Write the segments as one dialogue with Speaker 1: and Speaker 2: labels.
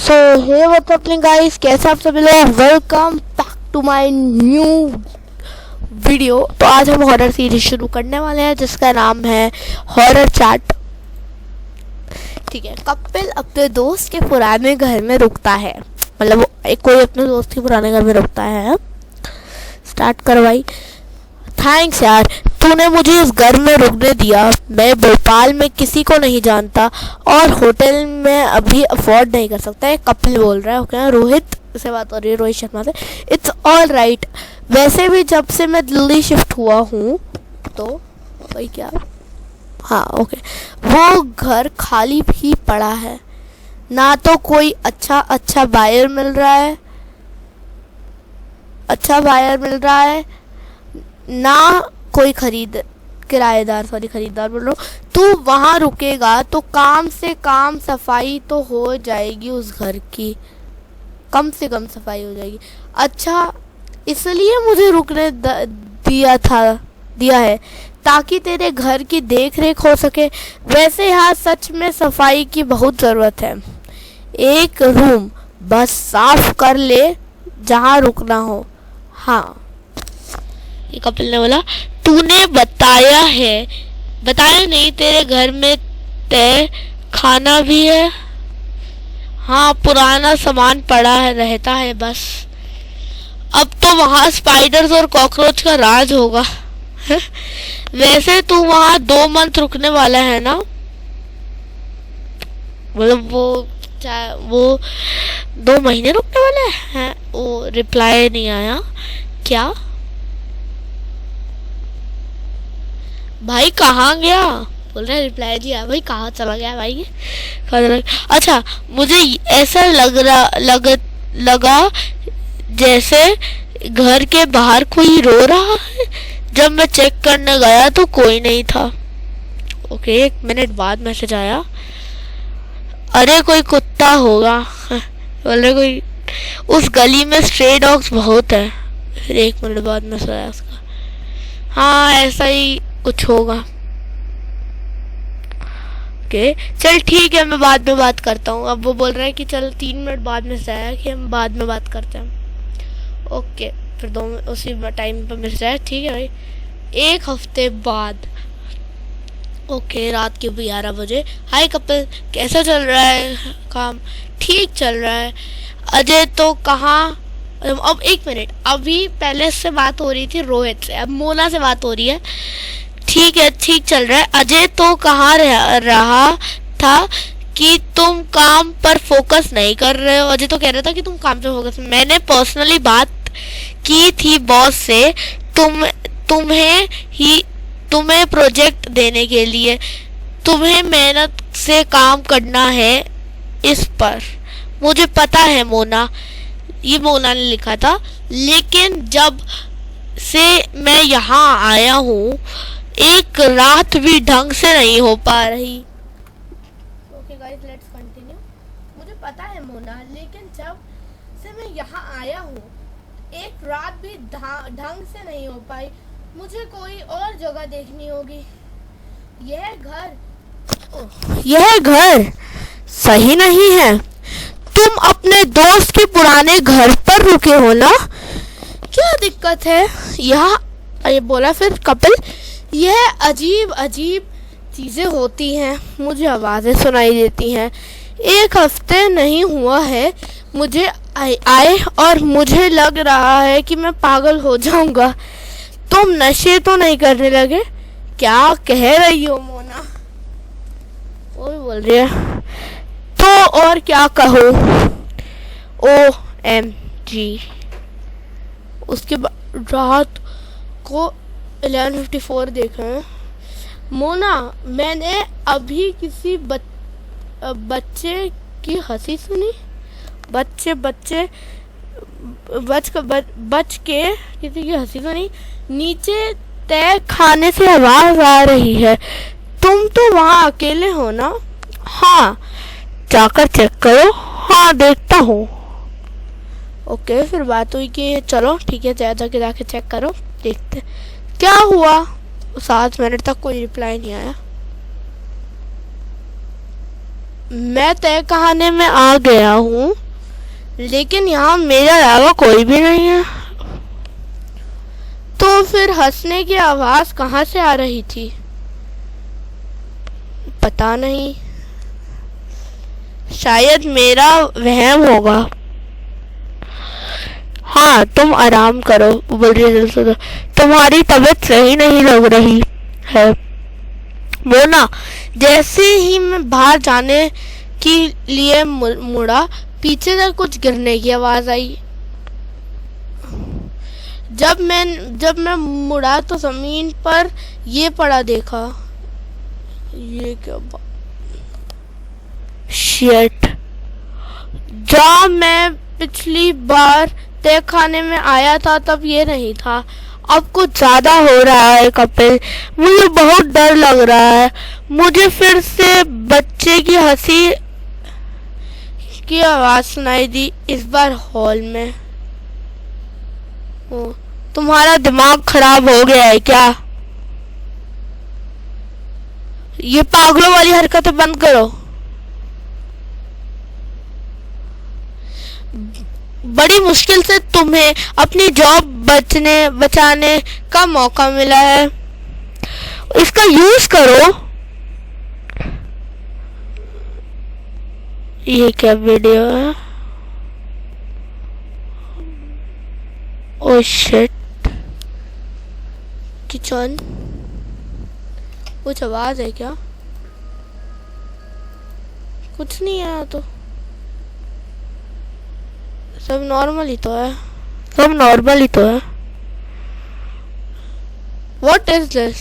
Speaker 1: सो hey what's happening guys, कैसे आप सभी लोग। Welcome back to my new video. तो आज हम हॉरर सीरीज शुरू करने वाले हैं जिसका नाम है हॉरर चैट। ठीक है, कपिल अपने दोस्त के पुराने घर में रुकता है, मतलब कोई अपने दोस्त के पुराने घर में रुकता है। स्टार्ट करवाई। थैंक्स यार, तूने मुझे इस घर में रुकने दिया। मैं भोपाल में किसी को नहीं जानता और होटल में अभी अफोर्ड नहीं कर सकता है। कपिल बोल रहा है। ओके, रोहित से बात हो रही है, रोहित शर्मा से। It's all right. वैसे भी जब से मैं दिल्ली शिफ्ट हुआ हूँ तो वही क्या, हाँ ओके, वो घर खाली भी पड़ा है। ना तो कोई अच्छा बायर मिल रहा है, ना कोई खरीदार बोल रहा हूँ। तू वहाँ रुकेगा तो कम से कम सफाई तो हो जाएगी उस घर की, कम से कम सफाई हो जाएगी। अच्छा, इसलिए मुझे रुकने दिया है ताकि तेरे घर की देख रेख हो सके। वैसे यहाँ सच में सफाई की बहुत ज़रूरत है। एक रूम बस साफ कर ले जहाँ रुकना हो। हाँ, ये कपिल ने बोला। तूने बताया नहीं तेरे घर में तय खाना भी है। हाँ, पुराना सामान पड़ा है रहता है बस। अब तो वहाँ स्पाइडर्स और कॉकरोच का राज होगा। वैसे तू वहाँ 2 मंथ रुकने वाला है ना? मतलब वो 2 महीने रुकने वाला है। वो रिप्लाई नहीं आया क्या? भाई कहाँ गया? बोल रहे रिप्लाई जी भाई कहाँ चला गया भाई? अच्छा, मुझे ऐसा लगा जैसे घर के बाहर कोई रो रहा है। जब मैं चेक करने गया तो कोई नहीं था। ओके, 1 मिनट बाद मैसेज आया। अरे कोई कुत्ता होगा। बोल रहे कोई, उस गली में स्ट्रे डॉग्स बहुत है। फिर 1 मिनट बाद मैसेज आया उसका। हाँ, ऐसा ही कुछ होगा। ओके, चल ठीक है, मैं बाद में बात करता हूँ। अब वो बोल रहा है कि चल 3 मिनट बाद में आया कि हम बाद में बात करते हैं। ओके, फिर 2 उसी टाइम पर मिल जाए। ठीक है भाई। 1 हफ्ते बाद। ओके, रात के 11 बजे। हाय कपिल, कैसा चल रहा है काम? ठीक चल रहा है। अजय तो कहाँ? अब 1 मिनट, अभी पहले से बात हो रही थी रोहित से, अब मोना से बात हो रही है। ठीक है, ठीक चल रहा है। अजय तो कहाँ रहा था कि तुम काम पर फोकस नहीं कर रहे हो। अजय तो कह रहा था कि तुम काम पे फोकस। मैंने पर्सनली बात की थी बॉस से तुम्हें प्रोजेक्ट देने के लिए। तुम्हें मेहनत से काम करना है इस पर। मुझे पता है मोना, ये मोना ने लिखा था। लेकिन जब से मैं यहाँ आया हूँ एक रात भी ढंग से नहीं हो पा रही। Okay guys, let's continue. मुझे पता है मोना, लेकिन जब से मैं यहाँ आया हूँ एक रात भी ढंग से नहीं हो पाई। मुझे कोई और जगह देखनी होगी। यह घर सही नहीं है। तुम अपने दोस्त के पुराने घर पर रुके हो ना? क्या दिक्कत है यहाँ? ये बोला फिर कपिल। यह अजीब चीज़ें होती हैं। मुझे आवाज़ें सुनाई देती हैं। 1 हफ्ते नहीं हुआ है मुझे आए और मुझे लग रहा है कि मैं पागल हो जाऊंगा। तुम नशे तो नहीं करने लगे? क्या कह रही हो मोना? वो भी बोल रही है तो और क्या कहो। OMG। उसके बाद रात को 11:54 देखा है। मोना, मैंने अभी किसी बच्चे की हंसी सुनी। बच के किसी की हंसी सुनी। नीचे तय खाने से आवाज आ रही है। तुम तो वहाँ अकेले हो ना? हाँ, जाकर चेक करो। हाँ, देखता हूँ। ओके, फिर बात हुई कि चलो ठीक है, जाके चेक करो, देखते क्या हुआ। 7 मिनट तक कोई रिप्लाई नहीं आया। मैं तय कहानी में आ गया हूँ, लेकिन यहाँ मेरा अलावा कोई भी नहीं है। तो फिर हंसने की आवाज कहाँ से आ रही थी? पता नहीं, शायद मेरा वहम होगा। हाँ, तुम आराम करो, बोल रही है। तुम्हारी तबीयत सही नहीं लग रही है। वो ना, जैसे ही मैं बाहर जाने के लिए मुड़ा, पीछे से कुछ गिरने की आवाज आई। जब मैं मुड़ा तो जमीन पर ये पड़ा देखा। ये क्या शिट। जब मैं पिछली बार तय खाने में आया था तब ये नहीं था। अब कुछ ज्यादा हो रहा है कपिल, मुझे बहुत डर लग रहा है। मुझे फिर से बच्चे की हंसी की आवाज सुनाई दी, इस बार हॉल में। तुम्हारा दिमाग खराब हो गया है क्या? ये पागलों वाली हरकतें बंद करो। बड़ी मुश्किल से तुम्हें अपनी जॉब बचाने का मौका मिला है, इसका यूज करो। ये क्या वीडियो है? Oh shit. किचन, कुछ आवाज है क्या? कुछ नहीं है, तो सब नॉर्मल ही तो है। What is this?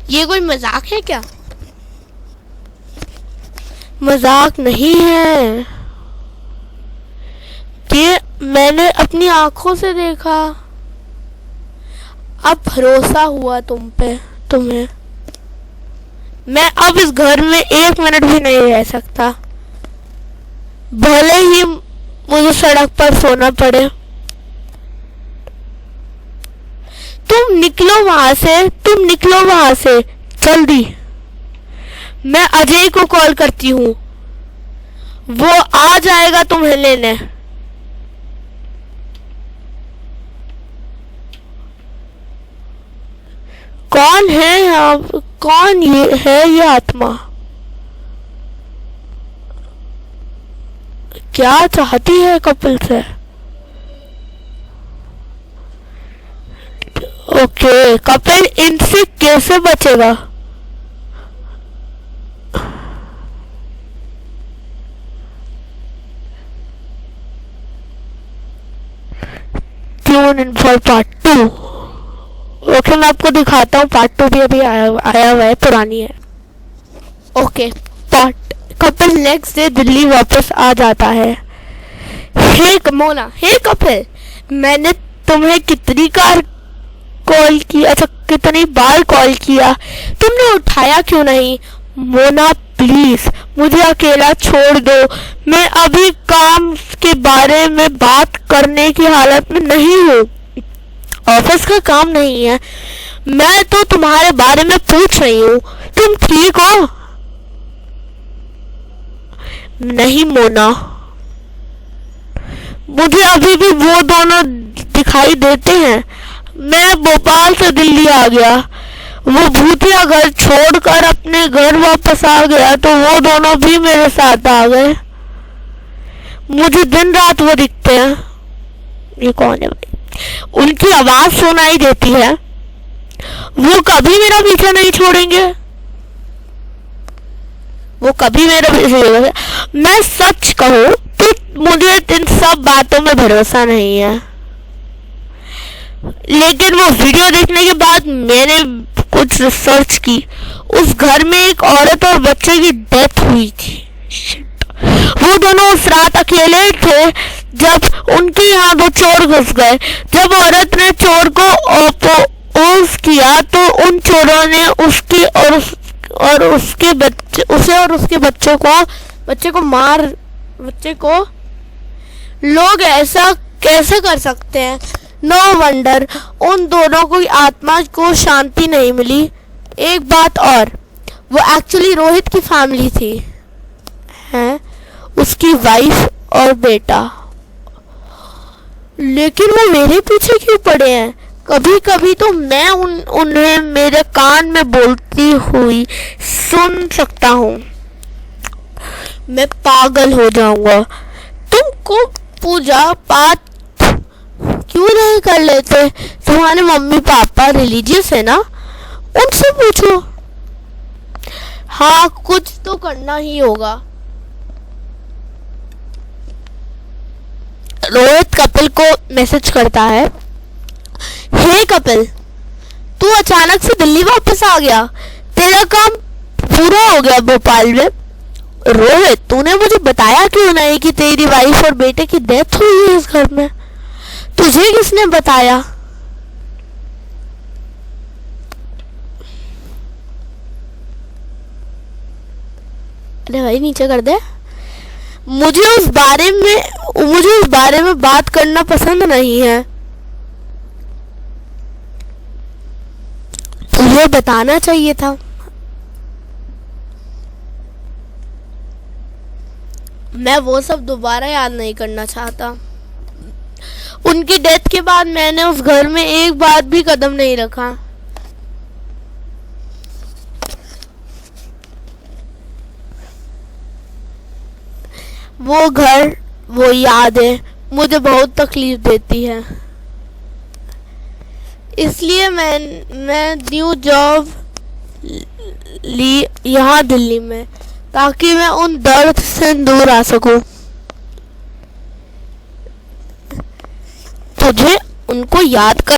Speaker 1: ये कोई मजाक है क्या? मजाक नहीं है, ये मैंने अपनी आंखों से देखा। अब भरोसा हुआ तुम्हें। मैं अब इस घर में 1 मिनट भी नहीं रह सकता, भले ही मुझे सड़क पर सोना पड़े। तुम निकलो वहां से जल्दी। मैं अजय को कॉल करती हूँ, वो आ जाएगा तुम्हें लेने। कौन है ये आत्मा? क्या चाहती है कपिल से? ओके, कपिल इनसे कैसे बचेगा? Tune in for part 2। Okay, मैं आपको दिखाता हूँ। पार्ट 2 भी अभी आया हुआ है, पुरानी है। Okay, Kapil next day Delhi वापस आ जाता है। हे मोना, हे कपिल, मैंने तुम्हें कितनी बार कॉल किया, तुमने उठाया क्यों नहीं? मोना प्लीज मुझे अकेला छोड़ दो, मैं अभी काम के बारे में बात करने की हालत में नहीं हूँ। ऑफिस का काम नहीं है, मैं तो तुम्हारे बारे में पूछ रही हूँ, तुम ठीक हो? नहीं मोना, मुझे अभी भी वो दोनों दिखाई देते हैं। मैं भोपाल से दिल्ली आ गया, वो भूतिया घर छोड़कर अपने घर वापस आ गया तो वो दोनों भी मेरे साथ आ गए। मुझे दिन रात वो दिखते हैं। ये कौन है भाई? उनकी आवाज सुनाई देती है। वो कभी मेरा पीछा नहीं छोड़ेंगे, वो कभी मेरा पीछा। मैं सच कहूँ तो मुझे इन सब बातों में भरोसा नहीं है, लेकिन वो वीडियो देखने के बाद मैंने कुछ रिसर्च की। उस घर में एक औरत और बच्चे की डेथ हुई थी। वो दोनों उस रात अकेले थे जब उनके यहाँ 2 चोर घुस गए। जब औरत ने चोर को अपोज किया तो उन चोरों ने उसे और उसके बच्चे को लोग ऐसा कैसे कर सकते हैं? नो वंडर उन दोनों को आत्मा को शांति नहीं मिली। एक बात और, वो एक्चुअली रोहित की फैमिली थी। हैं उसकी वाइफ और बेटा, लेकिन वो मेरे पीछे क्यों पड़े हैं? कभी कभी तो मैं उन्हें मेरे कान में बोलती हुई सुन सकता हूँ। मैं पागल हो जाऊंगा। तुमको पूजा पाठ क्यों नहीं कर लेते? तुम्हारे मम्मी पापा रिलीजियस है ना, उनसे पूछो। हाँ, कुछ तो करना ही होगा। रोहित कपिल को मैसेज करता है, हे कपिल, तू अचानक से दिल्ली वापस आ गया, तेरा काम पूरा हो गया भोपाल में। रोहित, तूने मुझे बताया क्यों नहीं कि तेरी वाइफ और बेटे की डेथ हुई है इस घर में? तुझे किसने बताया? अरे भाई नीचे कर दे। मुझे उस बारे में बात करना पसंद नहीं है। तुझे बताना चाहिए था। मैं वो सब दोबारा याद नहीं करना चाहता। उनकी डेथ के बाद मैंने उस घर में एक बार भी कदम नहीं रखा। वो घर, वो यादें मुझे बहुत तकलीफ देती है। इसलिए मैं न्यू जॉब ली यहाँ दिल्ली में, ताकि मैं उन दर्द से दूर आ सकूं। तुझे उनको याद कर